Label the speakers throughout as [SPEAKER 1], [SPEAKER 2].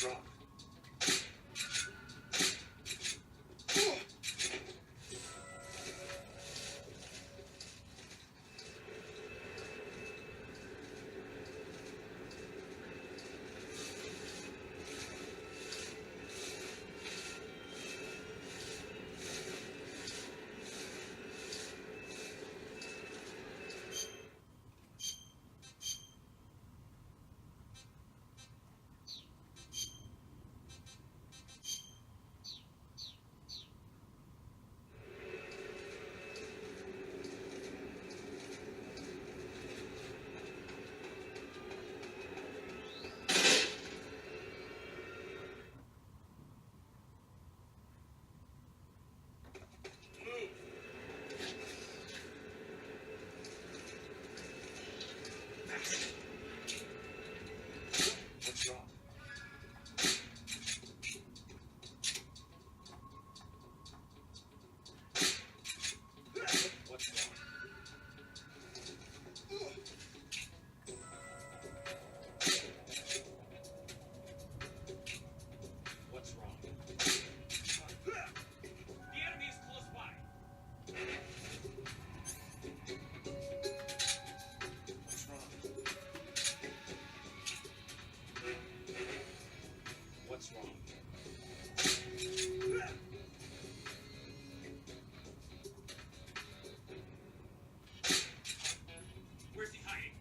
[SPEAKER 1] What's wrong? What's wrong? What's wrong? What's wrong? The enemy is close by. What's wrong? What's wrong? Where's he hiding?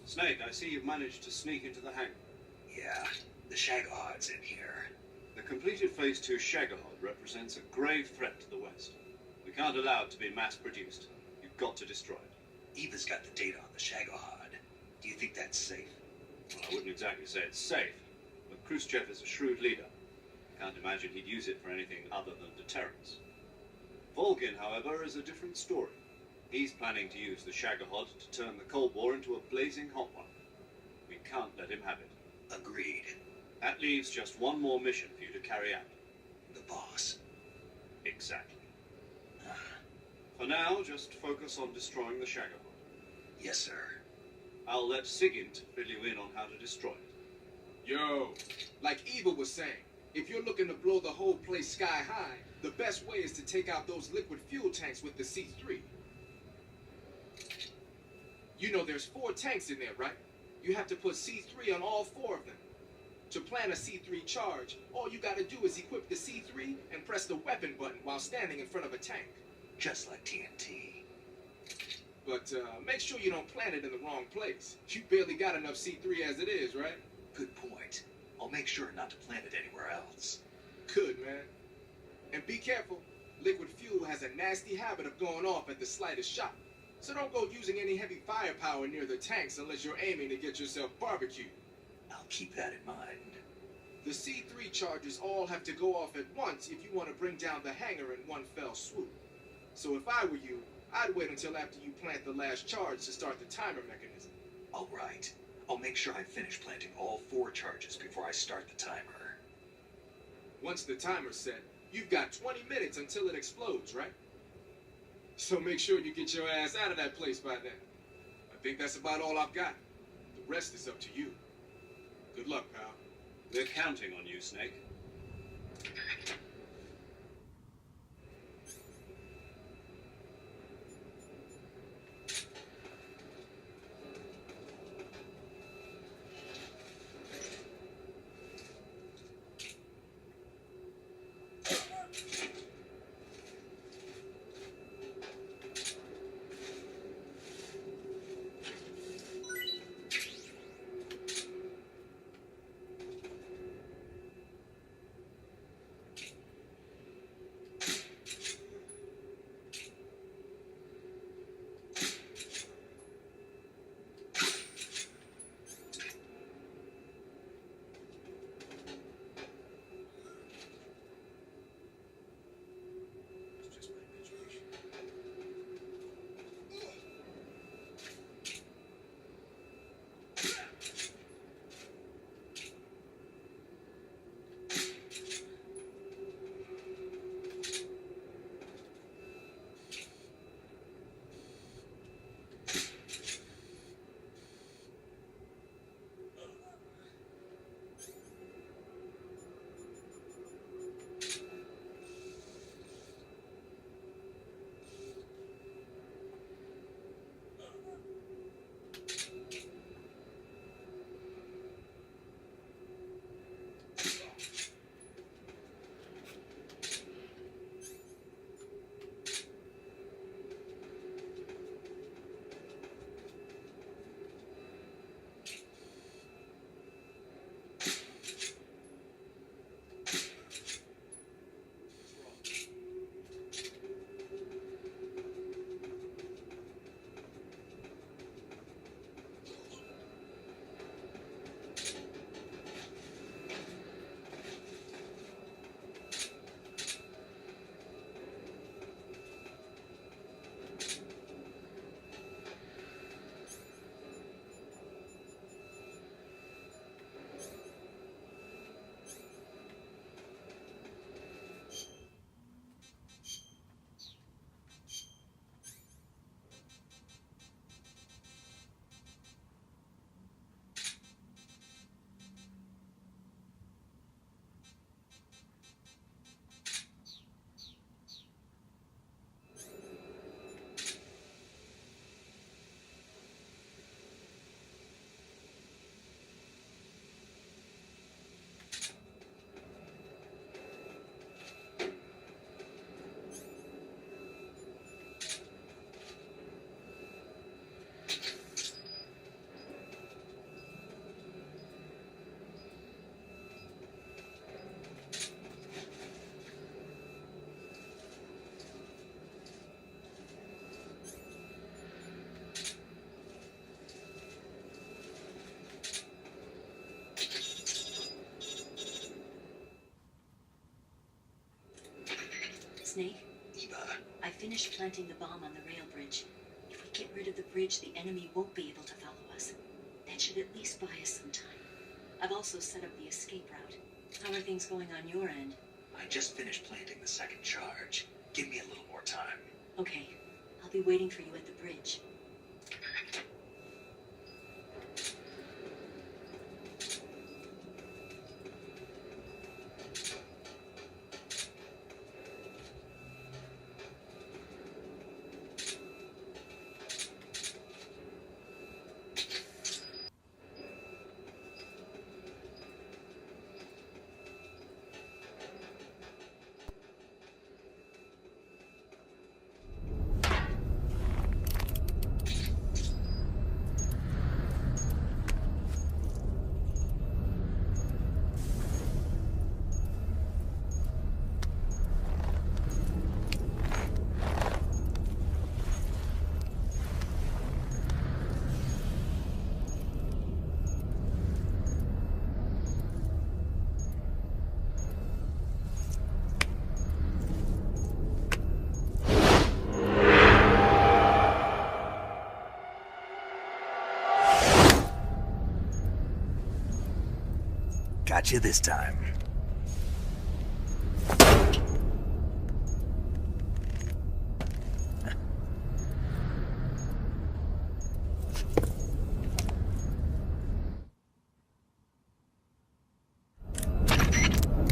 [SPEAKER 2] Snake, I see you've managed to sneak into the hangar.
[SPEAKER 1] Yeah, the Shagohod's in here.
[SPEAKER 2] The completed Phase 2 Shagohod represents a grave threat to the West. We can't allow it to be mass-produced. You've got to destroy it.
[SPEAKER 1] Eva's got the data on the Shagohod. Do you think that's safe?
[SPEAKER 2] Well, I wouldn't exactly say it's safe, but Khrushchev is a shrewd leader. I can't imagine he'd use it for anything other than deterrence. Volgin, however, is a different story. He's planning to use the Shagohod to turn the Cold War into a blazing hot one. We can't let him have it.
[SPEAKER 1] Agreed.
[SPEAKER 2] That leaves just one more mission for you to carry out.
[SPEAKER 1] The boss.
[SPEAKER 2] Exactly. For now, just focus on destroying the Shagohod.
[SPEAKER 1] Yes, sir.
[SPEAKER 2] I'll let Sigint fill you in on how to destroy it.
[SPEAKER 3] Yo, like Eva was saying, if you're looking to blow the whole place sky high, the best way is to take out those liquid fuel tanks with the C3. You know there's 4 tanks in there, right? You have to put C3 on all 4 of them. To plant a C3 charge, all you gotta do is equip the C3 and press the weapon button while standing in front of a tank.
[SPEAKER 1] Just like TNT.
[SPEAKER 3] But make sure you don't plant it in the wrong place. You barely got enough C3 as it is, right?
[SPEAKER 1] Good point. I'll make sure not to plant it anywhere else.
[SPEAKER 3] Good, man. And be careful. Liquid fuel has a nasty habit of going off at the slightest shock. So don't go using any heavy firepower near the tanks unless you're aiming to get yourself barbecued.
[SPEAKER 1] I'll keep that in mind.
[SPEAKER 3] The C3 charges all have to go off at once if you want to bring down the hangar in one fell swoop. So if I were you, I'd wait until after you plant the last charge to start the timer mechanism.
[SPEAKER 1] All right. I'll make sure I finish planting all 4 charges before I start the timer.
[SPEAKER 3] Once the timer's set, you've got 20 minutes until it explodes, right? So make sure you get your ass out of that place by then. I think that's about all I've got. The rest is up to you. Good luck, pal.
[SPEAKER 2] We're counting on you, Snake.
[SPEAKER 4] Snake,
[SPEAKER 1] Eva,
[SPEAKER 4] I finished planting the bomb on the rail bridge. If we get rid of the bridge, the enemy won't be able to follow us. That should at least buy us some time. I've also set up the escape route. How are things going on your end?
[SPEAKER 1] I just finished planting the 2nd charge. Give me a little more time.
[SPEAKER 4] Okay, I'll be waiting for you at the bridge.
[SPEAKER 5] Got you this time.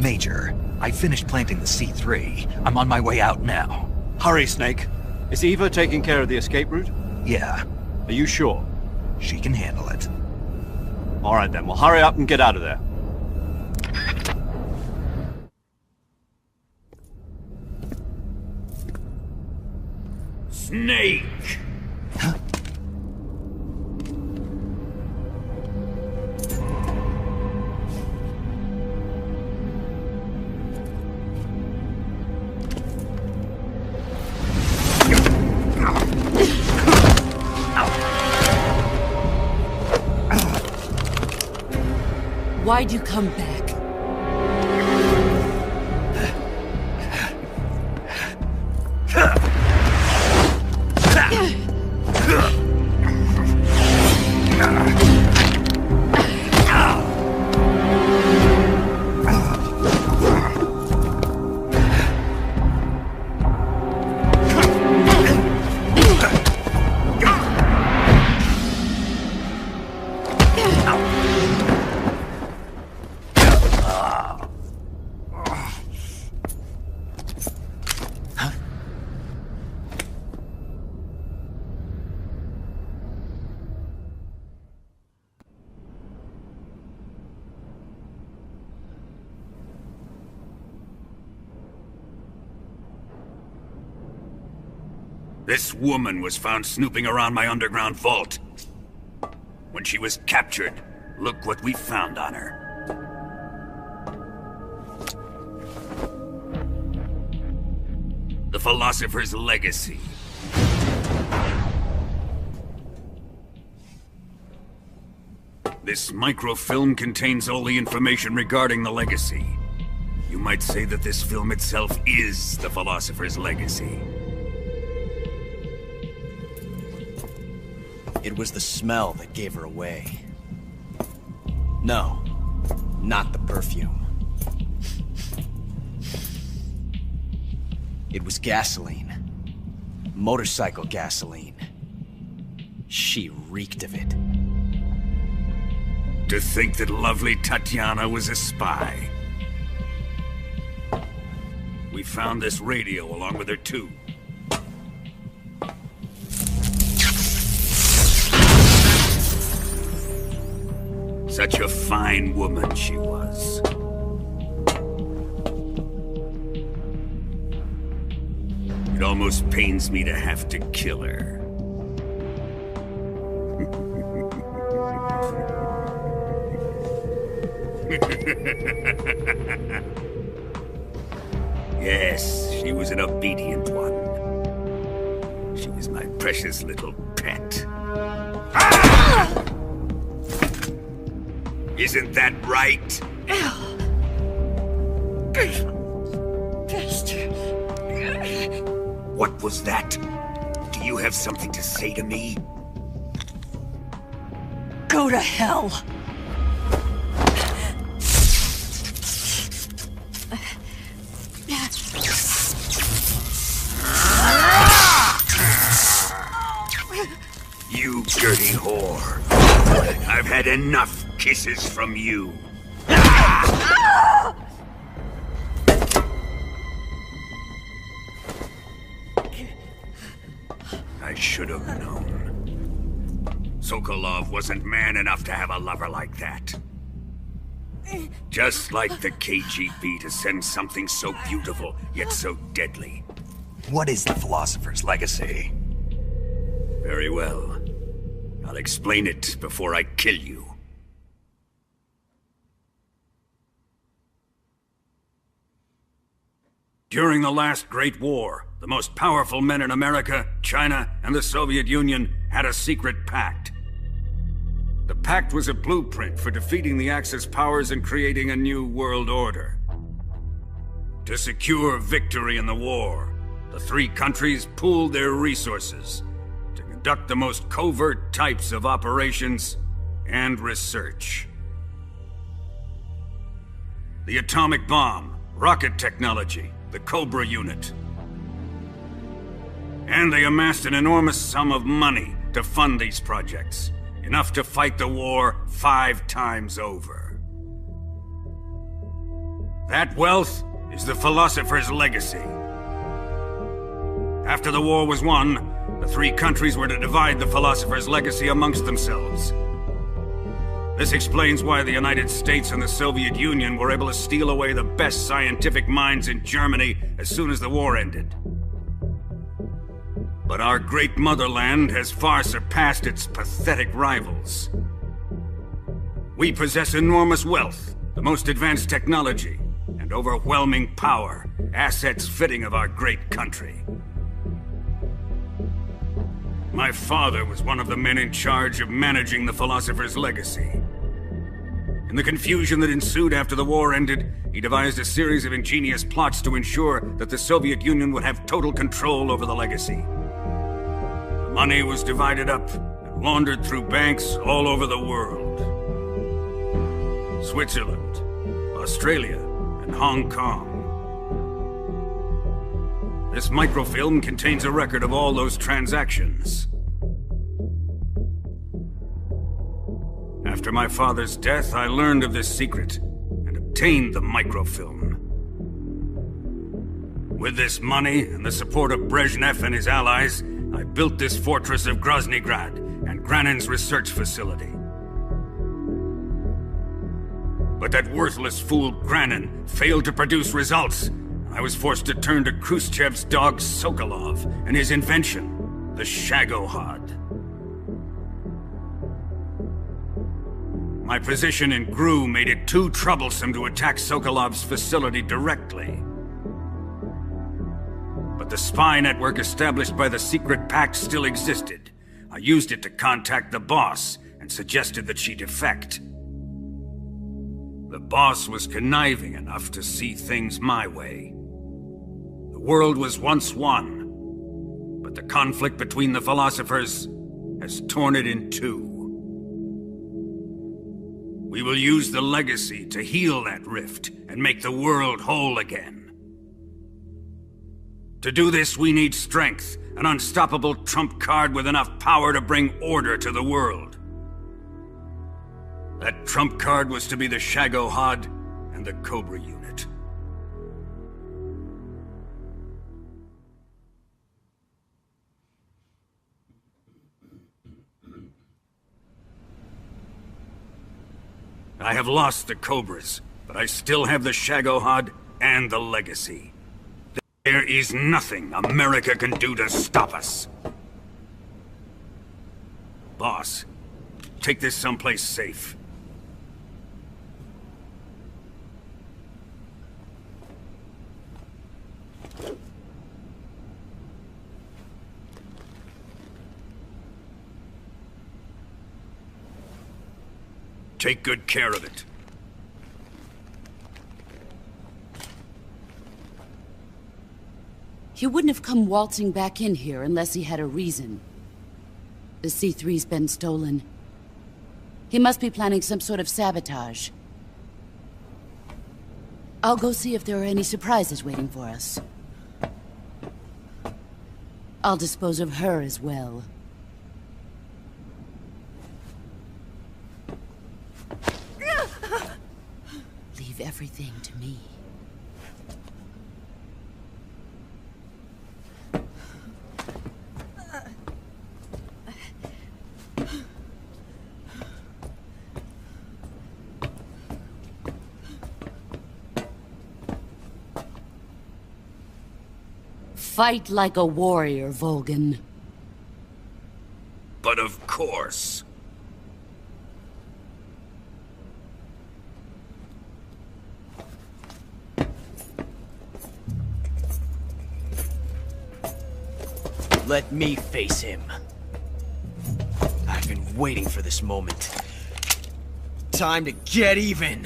[SPEAKER 5] Major, I finished planting the C3. I'm on my way out now.
[SPEAKER 2] Hurry, Snake. Is Eva taking care of the escape route?
[SPEAKER 5] Yeah,
[SPEAKER 2] Are you sure?
[SPEAKER 5] she can handle it.
[SPEAKER 2] All right then, well hurry up and get out of there.
[SPEAKER 5] Snake!
[SPEAKER 6] Why'd you come back?
[SPEAKER 7] This woman was found snooping around my underground vault. When she was captured, look what we found on her. The Philosopher's Legacy. This microfilm contains all the information regarding the Legacy. You might say that this film itself is the Philosopher's Legacy.
[SPEAKER 8] It was the smell that gave her away. No, not the perfume. It was gasoline. Motorcycle gasoline. She reeked of it.
[SPEAKER 7] To think that lovely Tatiana was a spy. We found this radio along with her too. Such a fine woman she was. It almost pains me to have to kill her. Yes, she was an obedient one. She was my precious little pet. Ah! Isn't that right?
[SPEAKER 6] Bastard.
[SPEAKER 7] What was that? Do you have something to say to me?
[SPEAKER 6] Go to hell.
[SPEAKER 7] You dirty whore. I've had enough kisses from you. I should have known. Sokolov wasn't man enough to have a lover like that. Just like the KGB to send something so beautiful, yet so deadly.
[SPEAKER 5] What is the Philosopher's Legacy?
[SPEAKER 7] Very well. I'll explain it before I kill you. During the last Great War, the most powerful men in America, China, and the Soviet Union had a secret pact. The pact was a blueprint for defeating the Axis powers and creating a new world order. To secure victory in the war, the three countries pooled their resources to conduct the most covert types of operations and research. the atomic bomb, rocket technology, the Cobra unit. And they amassed an enormous sum of money to fund these projects, enough to fight the war 5 times over. That wealth is the Philosopher's legacy. After the war was won, the 3 countries were to divide the Philosopher's legacy amongst themselves. This explains why the United States and the Soviet Union were able to steal away the best scientific minds in Germany as soon as the war ended. But our great motherland has far surpassed its pathetic rivals. We possess enormous wealth, the most advanced technology, and overwhelming power, assets fitting of our great country. My father was one of the men in charge of managing the Philosopher's legacy. In the confusion that ensued after the war ended, he devised a series of ingenious plots to ensure that the Soviet Union would have total control over the legacy. The money was divided up and laundered through banks all over the world. Switzerland, Australia, and Hong Kong. This microfilm contains a record of all those transactions. After my father's death, I learned of this secret and obtained the microfilm. With this money and the support of Brezhnev and his allies, I built this fortress of Groznygrad and Granin's research facility. But that worthless fool Granin failed to produce results. I was forced to turn to Khrushchev's dog Sokolov and his invention, the Shagohod. My position in GRU made it too troublesome to attack Sokolov's facility directly. But the spy network established by the secret pact still existed. I used it to contact the boss and suggested that she defect. The boss was conniving enough to see things my way. The world was once one, but the conflict between the philosophers has torn it in two. We will use the legacy to heal that rift and make the world whole again. To do this, we need strength, an unstoppable trump card with enough power to bring order to the world. That trump card was to be the Shagohod and the Cobra unit. I have lost the Cobras, but I still have the Shagohod and the legacy. There is nothing America can do to stop us. Boss, take this someplace safe. Take good care of it.
[SPEAKER 6] He wouldn't have come waltzing back in here unless he had a reason. The C3's been stolen. He must be planning some sort of sabotage. I'll go see if there are any surprises waiting for us. I'll dispose of her as well. Leave everything to me. Fight like a warrior, Volgin.
[SPEAKER 7] But of course.
[SPEAKER 8] Let me face him. I've been waiting for this moment. Time to get even!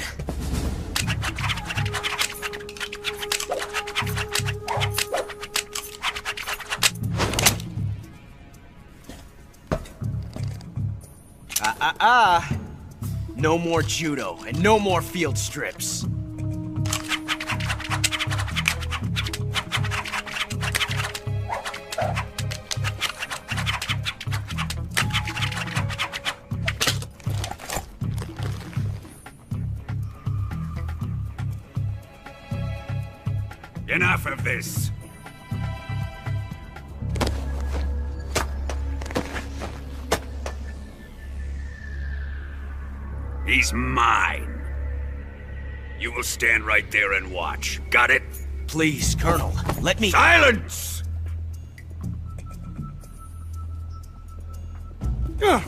[SPEAKER 8] No more judo, and no more field strips.
[SPEAKER 7] Enough of this. He's mine. You will stand right there and watch. Got it?
[SPEAKER 8] Please, Colonel, let me...
[SPEAKER 7] Silence! Huh?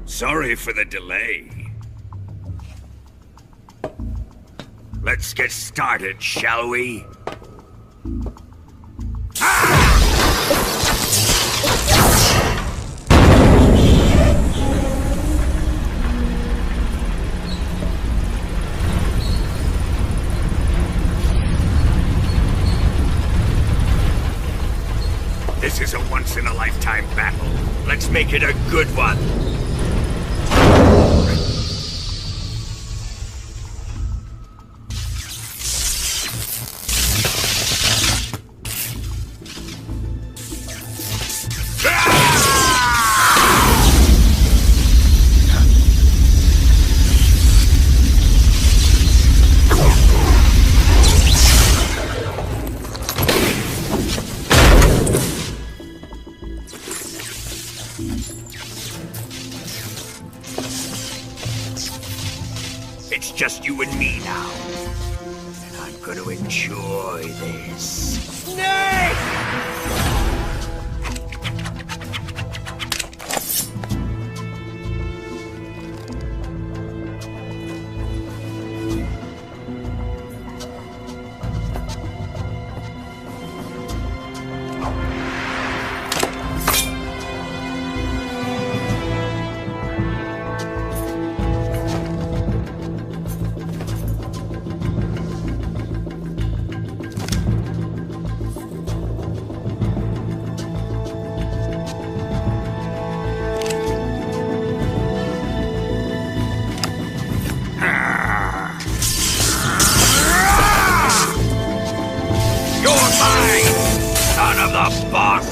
[SPEAKER 7] Sorry for the delay. Let's get started, shall we? This is a once-in-a-lifetime battle. Let's make it a good one. It's just you and me now. And I'm gonna enjoy this. Snake! Son of the boss!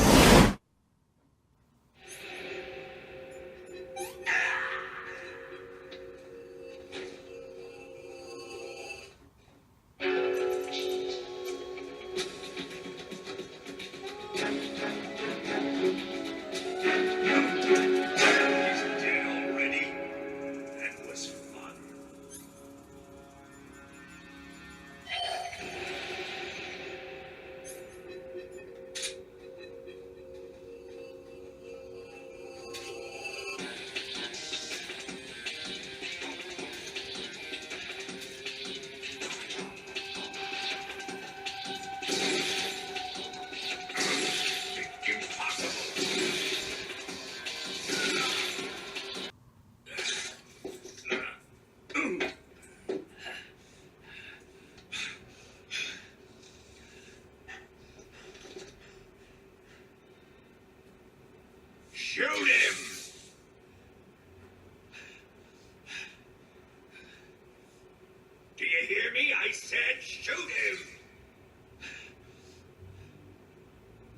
[SPEAKER 7] Shoot him! Do you hear me? I said shoot him!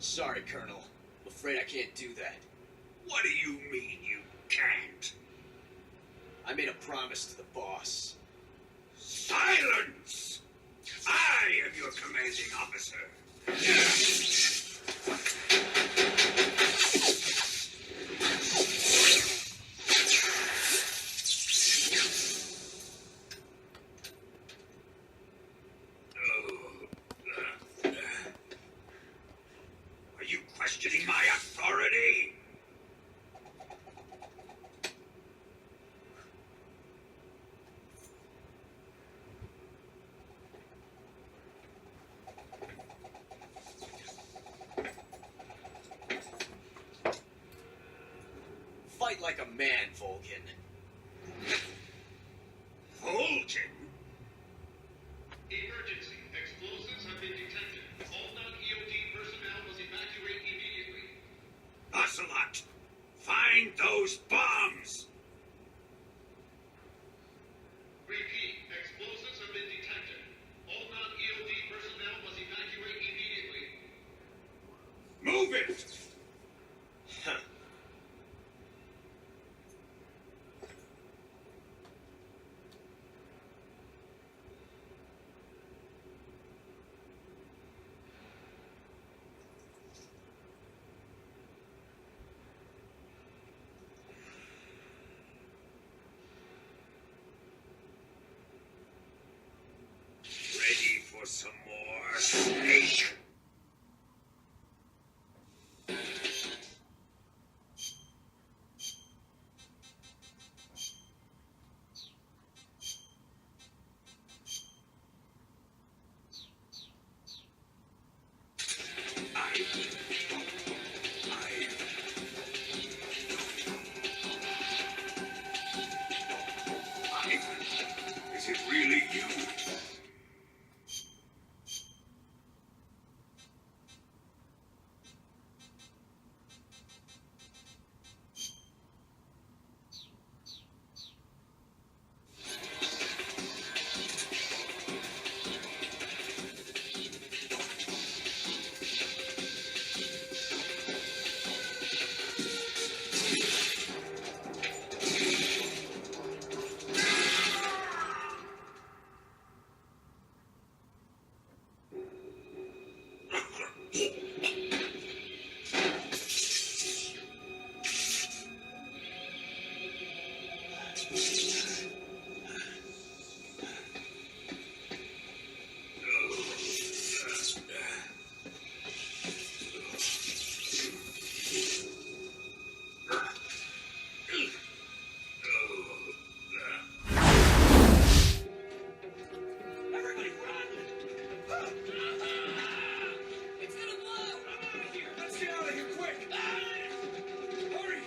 [SPEAKER 8] Sorry, Colonel. I'm afraid I can't do that.
[SPEAKER 7] What do you mean you can't?
[SPEAKER 8] I made a promise to the boss.
[SPEAKER 7] Silence! I am your commanding officer. Are you questioning my authority?
[SPEAKER 8] Fight like a man, Volgin.
[SPEAKER 7] for some more snake. Is it really you?
[SPEAKER 1] Everybody run! It's gonna blow! I'm out of here! Let's get out of here quick! Hurry!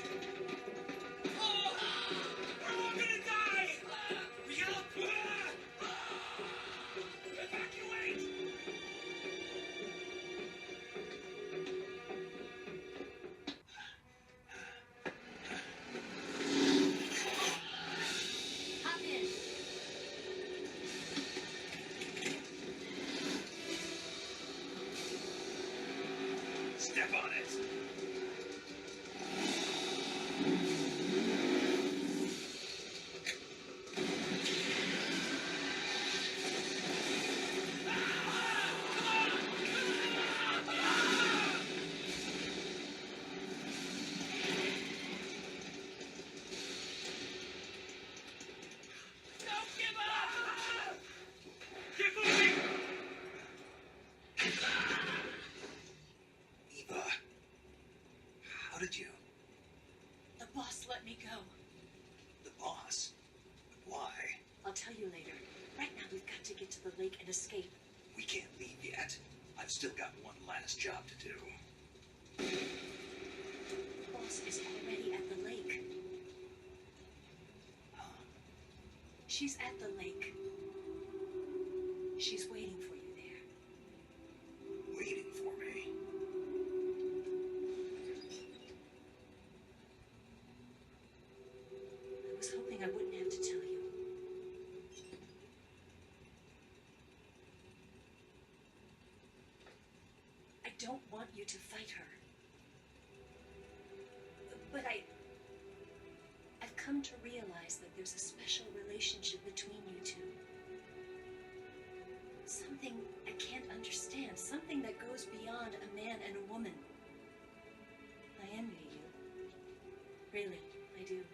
[SPEAKER 1] Oh, we're all gonna die! We help! Evacuate!
[SPEAKER 4] Hop in.
[SPEAKER 1] Step on it! Don't give up! Keep moving! Eva, how did you?
[SPEAKER 4] The boss let me go.
[SPEAKER 1] The boss? Why?
[SPEAKER 4] I'll tell you later. Right now, we've got to get to the lake and escape.
[SPEAKER 1] We can't leave yet. I've still got one last job to do.
[SPEAKER 4] The boss is already at the lake. She's at the lake. She's waiting for you there.
[SPEAKER 1] Waiting for me.
[SPEAKER 4] I was hoping I wouldn't have to tell you. I don't want you to fight her. But I've come to realize that there's a special relationship between you two. Something I can't understand. Something that goes beyond a man and a woman. I envy you. Really, I do.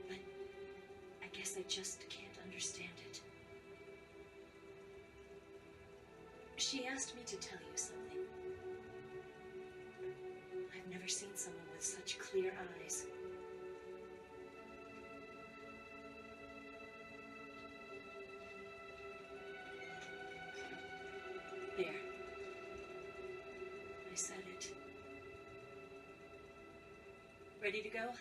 [SPEAKER 4] But I guess I just can't understand it. She asked me to tell you something. I've never seen someone with such clear eyes. There. I said it. Ready to go?